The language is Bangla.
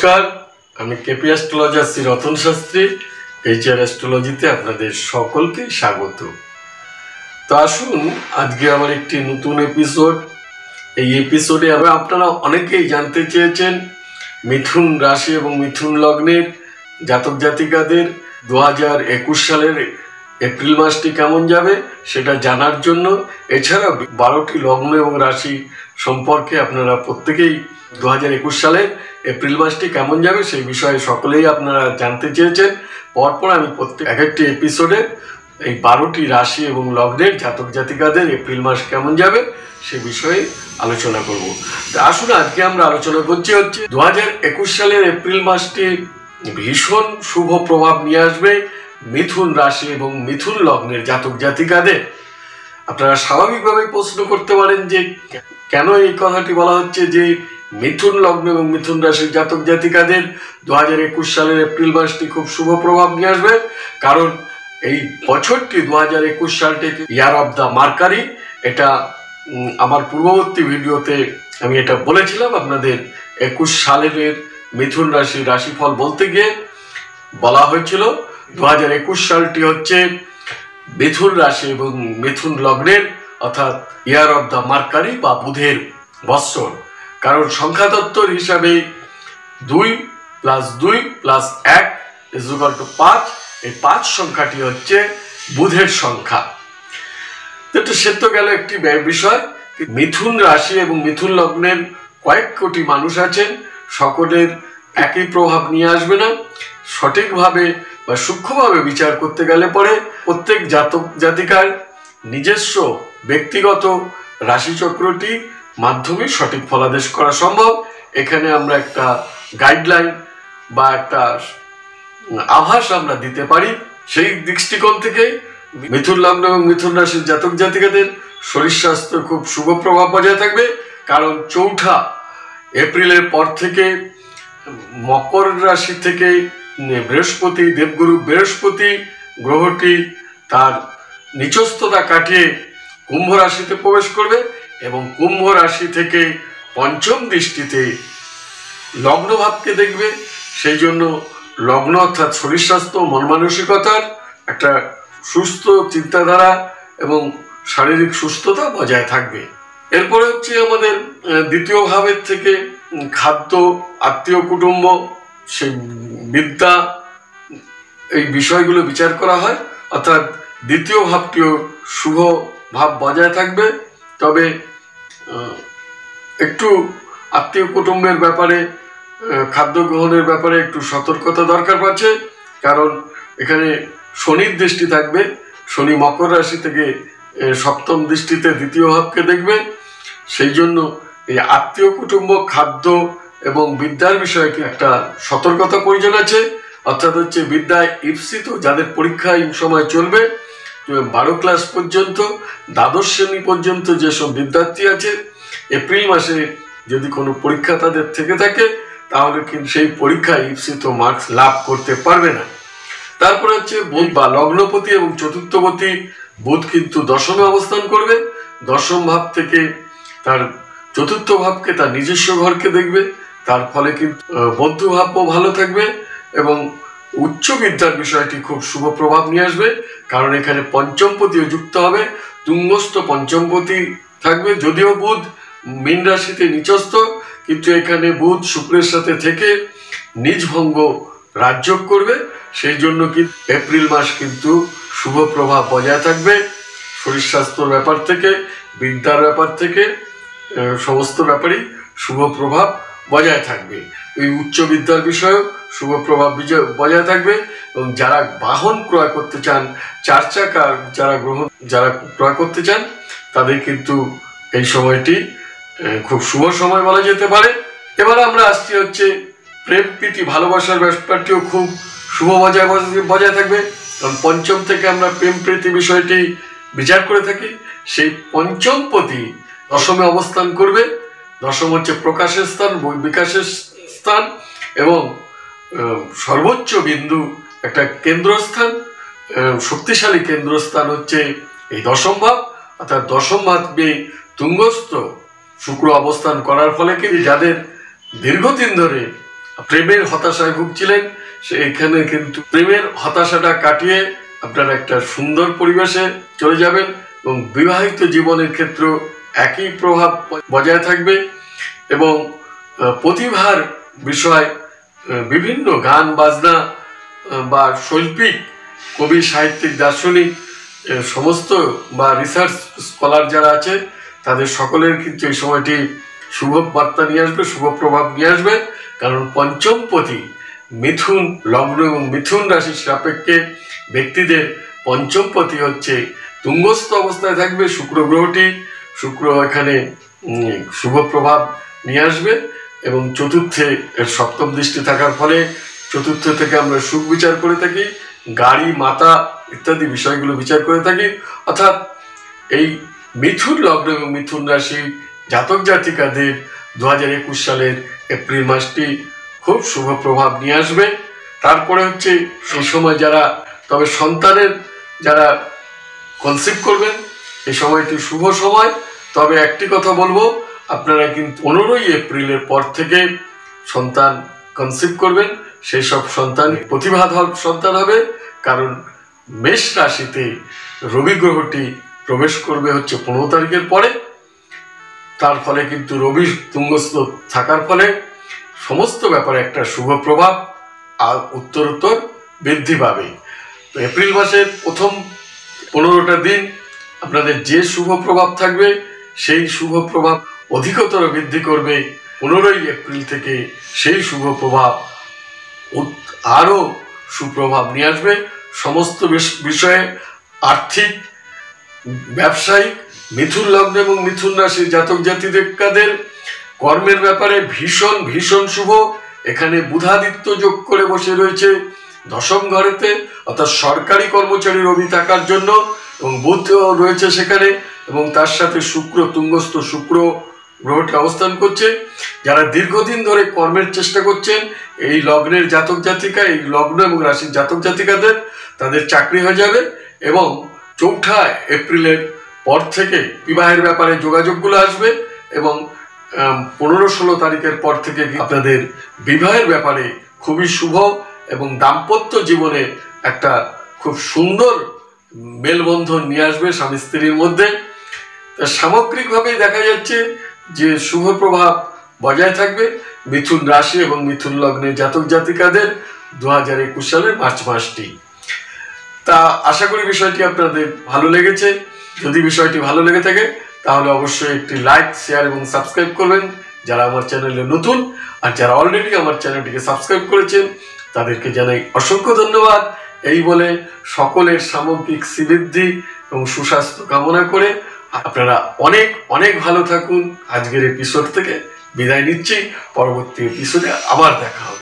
নমস্কার, আমি KP astrologer Shri Ratan Shastri. HR অ্যাস্ট্রোলজিতে আপনাদের সকলকে স্বাগত। তো আসুন, আজকে আমার একটি নতুন এপিসোড। এই এপিসোডে আপনারা অনেকেই জানতে চেয়েছেন মিথুন রাশি এবং মিথুন লগ্নের জাতক জাতিকাদের 2021 সালের এপ্রিল মাসটি কেমন যাবে সেটা জানার জন্য। এছাড়া 12টি লগ্ন এবং রাশি সম্পর্কে আপনারা প্রত্যেকেই 2021 সালের এপ্রিল মাসটি কেমন যাবে সেই বিষয়ে সকলেই আপনারা জানতে চেয়েছেন। পরপর আমি এক একটি এপিসোডে এই 12টি রাশি এবং লগ্নের জাতক জাতিকাদের এপ্রিল মাস কেমন যাবে সে বিষয়ে আলোচনা করব। আসুন, আজকে আমরা আলোচনা করছি 2021 সালের এপ্রিল মাসটি ভীষণ শুভ প্রভাব নিয়ে আসবে মিথুন রাশি এবং মিথুন লগ্নের জাতক জাতিকাদের। আপনারা স্বাভাবিকভাবে প্রশ্ন করতে পারেন যে কেন এই কথাটি বলা হচ্ছে যে মিথুন লগ্ন এবং মিথুন রাশির জাতক জাতিকাদের 2021 সালের এপ্রিল মাসটি খুব শুভ প্রভাব নিয়ে আসবে। কারণ এই বছরটি 2021 সালটি ইয়ার অফ দ্য মার্কারি। এটা আমার পূর্ববর্তী ভিডিওতে আমি এটা বলেছিলাম আপনাদের। 21 সালের মিথুন রাশির রাশিফল বলতে গিয়ে বলা হয়েছিল 2021 সালটি হচ্ছে মিথুন রাশি এবং মিথুন লগ্নের অর্থাৎ ইয়ার অফ দ্য মার্কারি বা বুধের বৎসর। কারণ সংখ্যাতত্ত্বর হিসাবে 2 + 2 + 1 = 5। এই 5 সংখ্যাটি হচ্ছে বুধের সংখ্যা। তো সে তো গেল একটি বিষয়। মিথুন রাশি এবং মিথুন লগ্নের কয়েক কোটি মানুষ আছেন, সকলের একই প্রভাব নিয়ে আসবে না। সঠিকভাবে বা সূক্ষ্মভাবে বিচার করতে গেলে পরে প্রত্যেক জাতক জাতিকার নিজস্ব ব্যক্তিগত রাশিচক্রটি মাধ্যমে সঠিক ফলাদেশ করা সম্ভব। এখানে আমরা একটা গাইডলাইন বা একটা আভাস আমরা দিতে পারি। সেই দৃষ্টিকোণ থেকে মিথুন লগ্ন এবং মিথুন রাশির জাতক জাতিকাদের শরীর স্বাস্থ্য খুব শুভ প্রভাব বজায় থাকবে। কারণ 4 এপ্রিলের পর থেকে মকর রাশি থেকে বৃহস্পতি, দেবগুরু বৃহস্পতি গ্রহটি তার নিচস্থতা কাটিয়ে কুম্ভ রাশিতে প্রবেশ করবে এবং কুম্ভ রাশি থেকে পঞ্চম দৃষ্টিতে লগ্ন ভাবকে দেখবে। সেই জন্য লগ্ন অর্থাৎ শরীর স্বাস্থ্য, মন মানসিকতার একটা সুস্থ চিন্তাধারা এবং শারীরিক সুস্থতা বজায় থাকবে। এরপরে হচ্ছে আমাদের দ্বিতীয় ভাবের থেকে খাদ্য, আত্মীয় কুটুম্ব, সেই বিদ্যা, এই বিষয়গুলো বিচার করা হয়। অর্থাৎ দ্বিতীয় ভাবটিও শুভ ভাব বজায় থাকবে। তবে একটু আত্মীয় কুটুম্বের ব্যাপারে, খাদ্য গ্রহণের ব্যাপারে একটু সতর্কতা দরকার পড়ছে। কারণ এখানে শনির দৃষ্টি থাকবে। শনি মকর রাশি থেকে সপ্তম দৃষ্টিতে দ্বিতীয় ভাবকে দেখবে। সেই জন্য এই আত্মীয় কুটুম্ব, খাদ্য এবং বিদ্যার বিষয়ে একটা সতর্কতা প্রয়োজন আছে। অর্থাৎ হচ্ছে বিদ্যায় ঈপ্সিত যাদের পরীক্ষা এই সময় চলবে 12 ক্লাস পর্যন্ত, দ্বাদশ শ্রেণী পর্যন্ত যেসব বিদ্যার্থী আছে, এপ্রিল মাসে যদি কোনো পরীক্ষা তাদের থেকে থাকে তাহলে কিন্তু সেই পরীক্ষায় ঈপ্সিত মার্কস লাভ করতে পারবে না। তারপরে হচ্ছে বুধ বা লগ্নপতি এবং চতুর্থপতি বুধ কিন্তু দশমে অবস্থান করবে। দশম ভাব থেকে তার চতুর্থ ভাবকে, তার নিজস্ব ঘরকে দেখবে। তার ফলে কিন্তু বন্ধু ভাবও ভালো থাকবে এবং উচ্চ বিদ্যার বিষয়টি খুব শুভ প্রভাব নিয়ে আসবে। কারণ এখানে পঞ্চমপতিও যুক্ত হবে, তুঙ্গস্থ পঞ্চমপতি থাকবে। যদিও বুধ মীন রাশিতে নিচস্থ, কিন্তু এখানে বুধ শুক্রের সাথে থেকে নিজ ভঙ্গ রাজযোগ করবে। সেই জন্য কিন্তু এপ্রিল মাস কিন্তু শুভ প্রভাব বজায় থাকবে। শরীর স্বাস্থ্যর ব্যাপার থেকে, বিদ্যার ব্যাপার থেকে সমস্ত ব্যাপারেই শুভ প্রভাব বজায় থাকবে। এই উচ্চ বিদ্যার বিষয়েও শুভ প্রভাব বজায় থাকবে। এবং যারা বাহন ক্রয় করতে চান, 4 চাকা যারা ক্রয় করতে চান তাদের কিন্তু এই সময়টি খুব শুভ সময় বলা যেতে পারে। এবার আমরা আসছি হচ্ছে প্রেম প্রীতি, ভালোবাসার ব্যাপারটিও খুব শুভ বজায় থাকবে। কারণ পঞ্চম থেকে আমরা প্রেম প্রীতি বিষয়টি বিচার করে থাকি। সেই পঞ্চমপতি দশমে অবস্থান করবে। দশম হচ্ছে প্রকাশের স্থান, বিকাশের স্থান এবং সর্বোচ্চ বিন্দু, একটা কেন্দ্রস্থান, শক্তিশালী কেন্দ্রস্থান হচ্ছে এই দশম ভাব। অর্থাৎ দশম ভাবে তুঙ্গস্থ শুক্র অবস্থান করার ফলে কি যাদের দীর্ঘদিন ধরে প্রেমের হতাশায় ভুগছিলেন, এখানে কিন্তু প্রেমের হতাশাটা কাটিয়ে আপনারা একটা সুন্দর পরিবেশে চলে যাবেন এবং বিবাহিত জীবনের ক্ষেত্রেও একই প্রভাব বজায় থাকবে এবং প্রতিভার বিষয় বিভিন্ন গান বাজনা বা শৈল্পিক কবি সাহিত্যিক দার্শনিক সমস্ত বা রিসার্চ স্কলার যারা আছে তাদের সকলের কিন্তু এই সময়টি শুভ বার্তা নিয়ে আসবে, শুভ প্রভাব নিয়ে আসবে। কারণ পঞ্চমপতি মিথুন লগ্ন এবং মিথুন রাশির সাপেক্ষে ব্যক্তিদের পঞ্চমপতি হচ্ছে তুঙ্গস্থ অবস্থায় থাকবে শুক্র গ্রহটি। শুক্র এখানে শুভ প্রভাব নিয়ে আসবে এবং চতুর্থে এর সপ্তম দৃষ্টি থাকার ফলে চতুর্থ থেকে আমরা সুখ বিচার করে থাকি, গাড়ি মাতা ইত্যাদি বিষয়গুলো বিচার করে থাকি। অর্থাৎ এই মিথুন লগ্ন এবং মিথুন রাশি জাতক জাতিকাদের 2021 সালের এপ্রিল মাসটি খুব শুভ প্রভাব নিয়ে আসবে। তারপরে হচ্ছে সেই সময় যারা তবে সন্তানের যারা কনসিভ করবেন এই সময়টি শুভ সময়। তবে একটি কথা বলবো, আপনারা কিন্তু 15ই এপ্রিলের পর থেকে সন্তান কনসিভ করবেন, সেই সব সন্তান প্রতিভাধর সন্তান হবে। কারণ মেষ রাশিতে রবি গ্রহটি প্রবেশ করবে হচ্ছে 15 তারিখের পরে। তার ফলে কিন্তু রবি তুঙ্গস্থ থাকার ফলে সমস্ত ব্যাপারে একটা শুভ প্রভাব আর উত্তরোত্তর বৃদ্ধি পাবে। তো এপ্রিল মাসের প্রথম 15টা দিন আপনাদের যে শুভ প্রভাব থাকবে সেই শুভ প্রভাব অধিকতর বৃদ্ধি করবে 15ই এপ্রিল থেকে। সেই শুভ প্রভাব আরও সুপ্রভাব নিয়ে আসবে সমস্ত বিষয়ে। আর্থিক ব্যবসায়িক মিথুন লগ্ন এবং মিথুন রাশির জাতক জাতিকাদের কর্মের ব্যাপারে ভীষণ ভীষণ শুভ। এখানে বুধাদিত্য যোগ করে বসে রয়েছে দশম ঘরেতে, অর্থাৎ সরকারি কর্মচারীর রবি থাকার জন্য, এবং বুধ রয়েছে সেখানে এবং তার সাথে শুক্র তুঙ্গস্থ শুক্র গ্রহটি অবস্থান করছে। যারা দীর্ঘদিন ধরে কর্মের চেষ্টা করছেন এই লগ্নের জাতক জাতিকা, এই লগ্ন এবং রাশির জাতক জাতিকাদের তাদের চাকরি হয়ে যাবে এবং 4 এপ্রিলের পর থেকে বিবাহের ব্যাপারে যোগাযোগগুলো আসবে এবং 15-16 তারিখের পর থেকে আপনাদের বিবাহের ব্যাপারে খুবই শুভ এবং দাম্পত্য জীবনে একটা খুব সুন্দর মেলবন্ধন নিয়ে আসবে স্বামী স্ত্রীর মধ্যে। সামগ্রিকভাবে দেখা যাচ্ছে যে শুভ প্রভাব বজায় থাকবে মিথুন রাশি এবং মিথুন লগ্নের জাতক জাতিকাদের 2021 সালের মার্চ মাসটি। তা আশা করি বিষয়টি আপনাদের ভালো লেগেছে। যদি বিষয়টি ভালো লেগে থাকে তাহলে অবশ্যই একটি লাইক শেয়ার এবং সাবস্ক্রাইব করবেন যারা আমার চ্যানেলে নতুন, আর যারা অলরেডি আমার চ্যানেলটিকে সাবস্ক্রাইব করেছেন তাদেরকে জানাই অসংখ্য ধন্যবাদ। এই বলে সকলের সামগ্রিক শ্রীবৃদ্ধি এবং সুস্বাস্থ্য কামনা করে আপনারা অনেক অনেক ভালো থাকুন। আজকের এপিসোড থেকে বিদায় নিচ্ছি, পরবর্তী এপিসোডে আবার দেখা হবে।